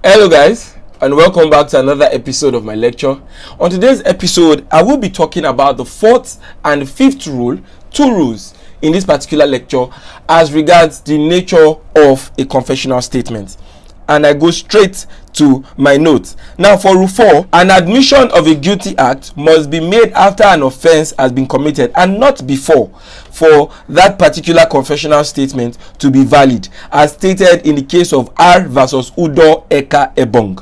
Hello guys, and welcome back to another episode of my lecture. On today's episode, I will be talking about the fourth and fifth rule, two rules in this particular lecture as regards the nature of a confessional statement. And I go straight to my notes. Now for rule 4, an admission of a guilty act must be made after an offense has been committed and not before for that particular confessional statement to be valid, as stated in the case of R versus Udo Eka EBONG.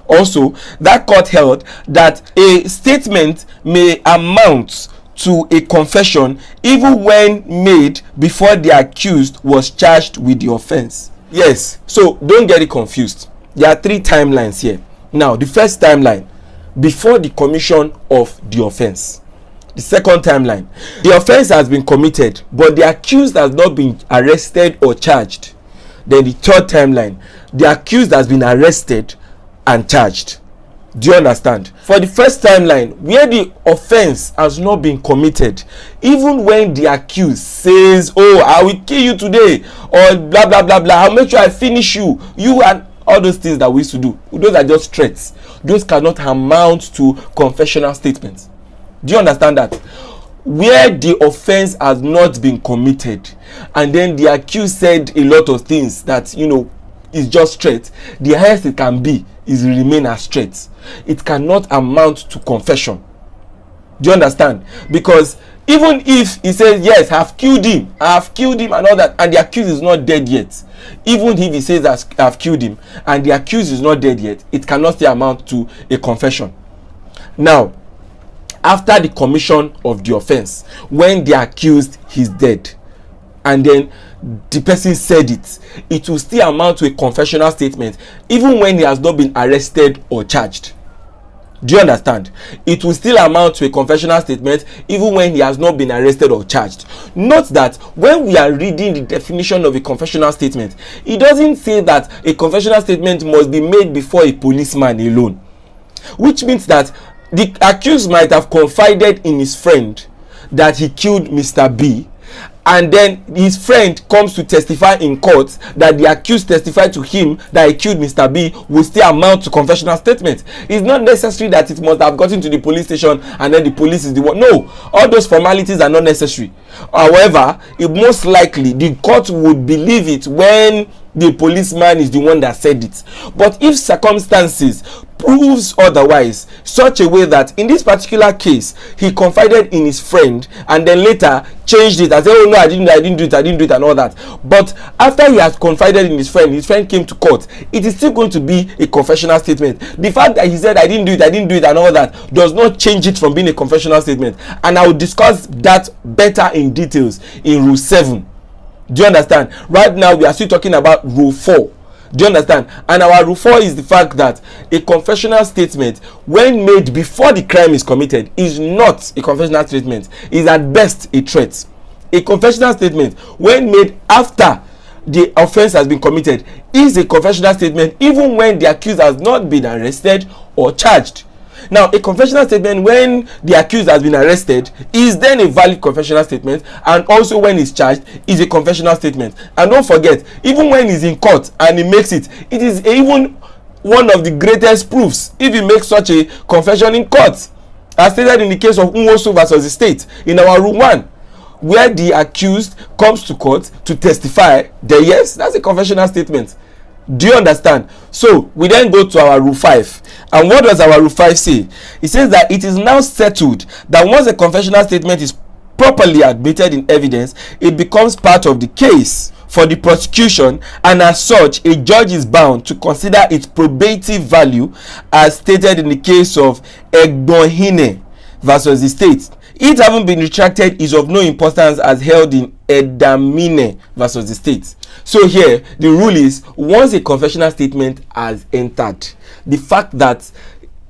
Also, that court held that a statement may amount to a confession even when made before the accused was charged with the offense. Yes, so don't get it confused. There are three timelines here. Now, the first timeline, before the commission of the offense. The second timeline, the offense has been committed, but the accused has not been arrested or charged. Then the third timeline, the accused has been arrested and charged. Do you understand? For the first timeline, where the offense has not been committed, even when the accused says, "Oh, I will kill you today," or blah blah blah blah, "I'll make sure I finish you," and all those things that we used to do, those are just threats. Those cannot amount to confessional statements. Do you understand that? Where the offense has not been committed, and then the accused said a lot of things that is just threat, the highest it can be is remain as threat. It cannot amount to confession. Do you understand? Because even if he says, "Yes, I've killed him and all that," and the accused is not dead yet, even if he says that I've killed him and the accused is not dead yet, it cannot still amount to a confession. Now, after the commission of the offense, when the accused is dead and then the person said it will still amount to a confessional statement even when he has not been arrested or charged. Do you understand? It will still amount to a confessional statement even when he has not been arrested or charged. Note that when we are reading the definition of a confessional statement, it doesn't say that a confessional statement must be made before a policeman alone, which means that the accused might have confided in his friend that he killed Mr. B, and then his friend comes to testify in court that the accused testified to him that he killed Mr. B, will still amount to confessional statement. It's not necessary that it must have gotten to the police station and then the police is the one. No, all those formalities are not necessary. However, it most likely the court would believe it when the policeman is the one that said it. But if circumstances proves otherwise, such a way that in this particular case he confided in his friend and then later changed it and said, "Oh no, I didn't do it and all that," but after he has confided in his friend came to court, it is still going to be a confessional statement. The fact that he said I didn't do it and all that does not change it from being a confessional statement, and I will discuss that better in details in rule 7. Do you understand? Right now we are still talking about rule 4. Do you understand? And our rule 4 is the fact that a confessional statement, when made before the crime is committed, is not a confessional statement. Is at best a threat. A confessional statement, when made after the offense has been committed, is a confessional statement even when the accused has not been arrested or charged. Now, a confessional statement when the accused has been arrested is then a valid confessional statement, and also when he's charged is a confessional statement. And don't forget, even when he's in court and he makes it is even one of the greatest proofs if he makes such a confession in court, as stated in the case of Nwosu versus the state in our rule 1, where the accused comes to court to testify. Then yes, that's a confessional statement. Do you understand? So we then go to our rule 5. And what does our rule 5 say? It says that it is now settled that once a confessional statement is properly admitted in evidence, it becomes part of the case for the prosecution, and as such a judge is bound to consider its probative value, as stated in the case of EGBOGHENE versus the state. It having been retracted is of no importance as held in EDAMINE versus the state. So here the rule is, once a confessional statement has entered, the fact that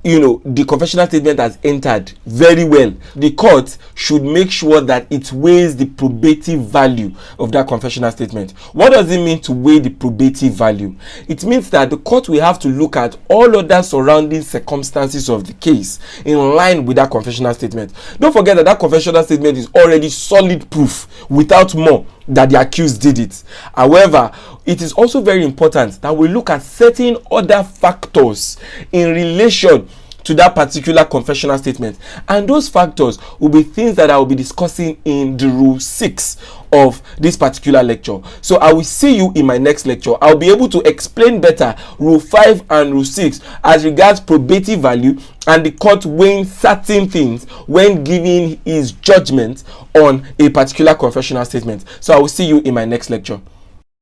the confessional statement has entered very well, the court should make sure that it weighs the probative value of that confessional statement. What does it mean to weigh the probative value? It means that the court will have to look at all other surrounding circumstances of the case in line with that confessional statement. Don't forget that that confessional statement is already solid proof without more that the accused did it. However, it is also very important that we look at certain other factors in relation to that particular confessional statement, and those factors will be things that I will be discussing in the rule 6 of this particular lecture. So I will see you in my next lecture. I'll be able to explain better rule 5 and rule 6 as regards probative value and the court weighing certain things when giving his judgment on a particular confessional statement. So I will see you in my next lecture.